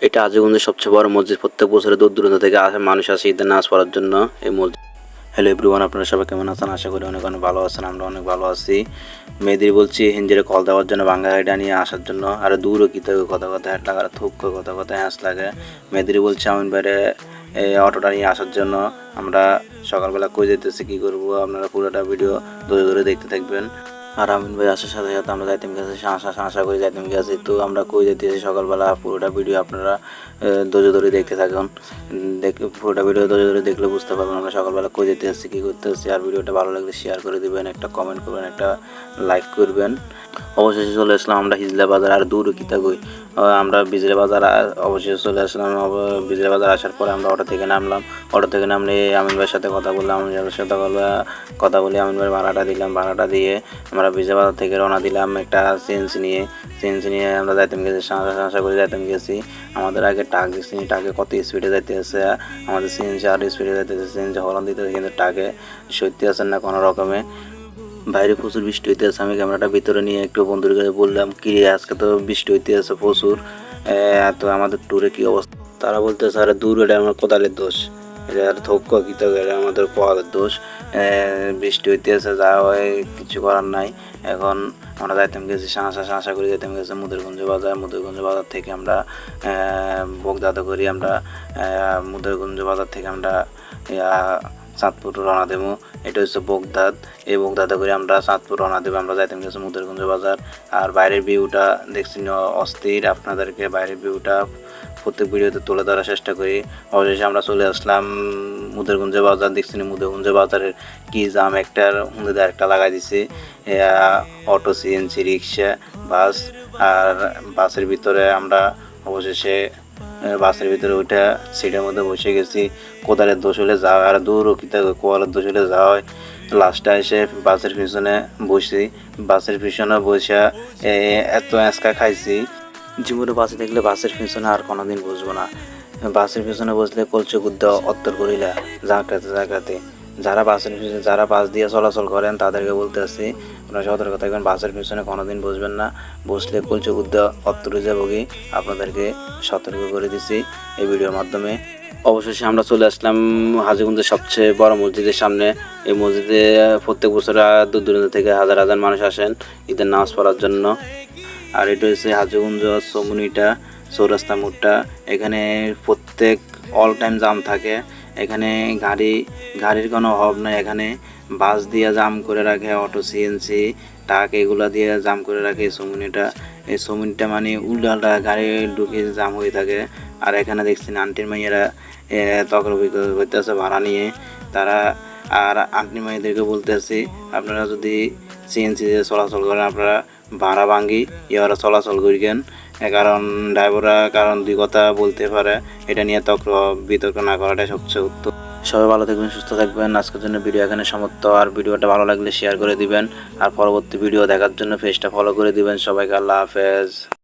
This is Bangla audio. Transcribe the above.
এটা আজিগঞ্জের সবচেয়ে বড় মসজিদ। প্রত্যেক বছরে দূর দূরান্ত থেকে আসে মানুষ আসে ঈদের নামাজ পড়ার জন্য এই মসজিদ। হ্যালো এভরিওয়ান, আপনারা সবাই কেমন আছেন? আশা করি অনেক অনেক ভালো আছেন। আমরা অনেক ভালো আছি। মেয়েদের বলছি হিঞ্জিরে কল দেওয়ার জন্য, বাঙ্গা গাড়িটা নিয়ে আসার জন্য। আর দূরও কী থাকে কথা কথা হ্যাট লাগার থুক কথা কথা হ্যাঁস লাগে। মেয়েদের বলছি আমিন বাইরে অটোটা নিয়ে আসার জন্য। আমরা সকালবেলা কই যেতেছি, কী করবো, আপনারা পুরোটা ভিডিও ধরে ধরে দেখতে থাকবেন। আর আমিন ভাই আসার সাথে সাথে আমরা যাইতেম গেছি, আশা করি যাইতেম গেছি। তো আমরা কই যেতেছি সকালবেলা, পুরোটা ভিডিও আপনারা ধৈর্য ধরে দেখতে থাকুন। পুরোটা ভিডিও ধৈর্য ধরে দেখলে বুঝতে পারবেন আমরা সকালবেলা কই যেতে আসছি, কী করতে আসছি। আর ভিডিওটা ভালো লাগলে শেয়ার করে দিবেন, একটা কমেন্ট করবেন, একটা লাইক করবেন। অবশেষে চলে আসলাম আমরা হিজলা বাজার। আর দূর কিতা কই, আমরা বিজলা বাজার অবশেষে চলে আসলাম। বিজলা বাজার আসার পরে আমরা অটো থেকে নামলাম। অটো থেকে নামলে আমিন ভাইয়ের সাথে কথা বললাম। আমিন ভাইয়ের সাথে কথা বলে আমিন ভাইয়ের ভাড়াটা দিলাম। ভাড়াটা দিয়ে আমরা বিজলা বাজার থেকে রওনা দিলাম একটা সিএনজি নিয়ে আমরা যাইতাম গেছি, আশা করে যাইতাম গেছি। আমাদের আগে টাক দিচ্ছি, টাকে কত স্পিডে যাইতে আছে। আমাদের সিএনজি আরও স্পিডে যাইতেছে, সিএনজি হরন দিতেছে, কিন্তু টাকে সত্যি আছেন না কোনো রকমে। বাইরে প্রচুর বৃষ্টি হইতে আছে। আমি ক্যামেরাটা ভিতরে নিয়ে একটু বন্ধুর কাছে বললাম, কি আজকে তো বৃষ্টি হইতে আছে প্রচুর, তো আমাদের ট্যুরে কী অবস্থা। তারা বলতেছে আরে দূর, এটা আমার কোদালের দোষ, এটা আর থোক্ক কী তো, এটা আমাদের কোদালের দোষ। বৃষ্টি হইতে আছে, যা হয় কিছু করার নাই। এখন আমরা যাইতাম গেছি আশা করি যাইতাম গেছি মুদিরগঞ্জ বাজার থেকে আমরা বগদাদা করি। আমরা মুদিরগঞ্জ বাজার থেকে আমরা চাঁদপুর রওনা দেবো। এটা হচ্ছে বগদাদ। এই বগদাদা করে আমরা চাঁদপুর রওনা দেবো। আমরা যাইতাম গেছি মুদিরগঞ্জ বাজার। আর বাইরের ভিউটা দেখছি অস্থির। আপনাদেরকে বাইরের ভিউটা প্রত্যেক ভিডিওতে তুলে ধরার চেষ্টা করি। অবশেষে আমরা চলে আসলাম মুদিরগঞ্জ বাজার। দেখছি মুদিরগঞ্জ বাজারের কি জাম, একটার হুঁদিতে একটা লাগাই দিছে। অটো, সিএনজি, রিক্সা, বাস। আর বাসের ভিতরে আমরা অবশেষে বাসের ভিতরে ওইটা সিটের মধ্যে বসে গেছি। কোদালের দোষ হলে যাওয়া, আর দূরও কিতা কোয়ালের দোষ হলে যাওয়া হয়। লাস্টে এসে বাসের পিছনে বসি। বাসের পিছনে বসে এত অ্যাঁচকা খাইছি, জীবনে বাসে দেখলে বাসের পিছনে আর কোনোদিন বসবো না। বাসের পিছনে বসলে কলচে গুদ্দ অত্তর করিলা জায়গাতে। যারা বাস দিয়ে চলাচল করেন তাদেরকে বলতে আসছি, আপনারা সতর্ক থাকবেন, বাসের পিছনে কোনোদিন বসবেন না। বসলে কলচে গুদ্দ অত্তরে যাবো কি, আপনাদেরকে সতর্ক করে দিছি এই ভিডিওর মাধ্যমে। অবশেষে আমরা চলে আসলাম হাজীগঞ্জের সবচেয়ে বড় মসজিদের সামনে। এই মসজিদে প্রত্যেক বছর দূর দূরান্ত থেকে হাজার হাজার মানুষ আসেন ঈদের নামাজ পড়ার জন্য। আর এটা হচ্ছে হাজীগঞ্জ চৌমুনিটা চৌরাস্তা মোড়টা। এখানে প্রত্যেক অল টাইম জাম থাকে। এখানে গাড়ির কোনো অভাব নাই। এখানে বাস দিয়ে জাম করে রাখে, অটো, সিএনজি, ট্রাক এগুলা দিয়ে জাম করে রাখে এই চৌমুনিটা মানে উল্টা গাড়ি ঢুকে জাম হয়ে থাকে। আর এখানে দেখছি আন্টির মাইয়েরা তকরবি করতেছে ভাড়া নিয়ে তারা। আর আন্টি মাইদেরকে বলতেছি, আপনারা যদি সিএনজি দিয়ে চলাচল করেন আপনারা ভাড়া ভাঙ্গি ইয়ারা চলাচল করিবেন। কারণ ড্রাইভাররা দুই কথা বলতে পারে, এটা নিয়ে বিতর্ক না করাটাই সবচেয়ে উত্তম। সবাই ভালো থাকবেন, সুস্থ থাকবেন। আজকের জন্য ভিডিও এখানে সমাপ্ত। আর ভিডিওটা ভালো লাগলে শেয়ার করে দিবেন। আর পরবর্তী ভিডিও দেখার জন্য পেজটা ফলো করে দিবেন। সবাইকে আল্লাহ হাফেজ।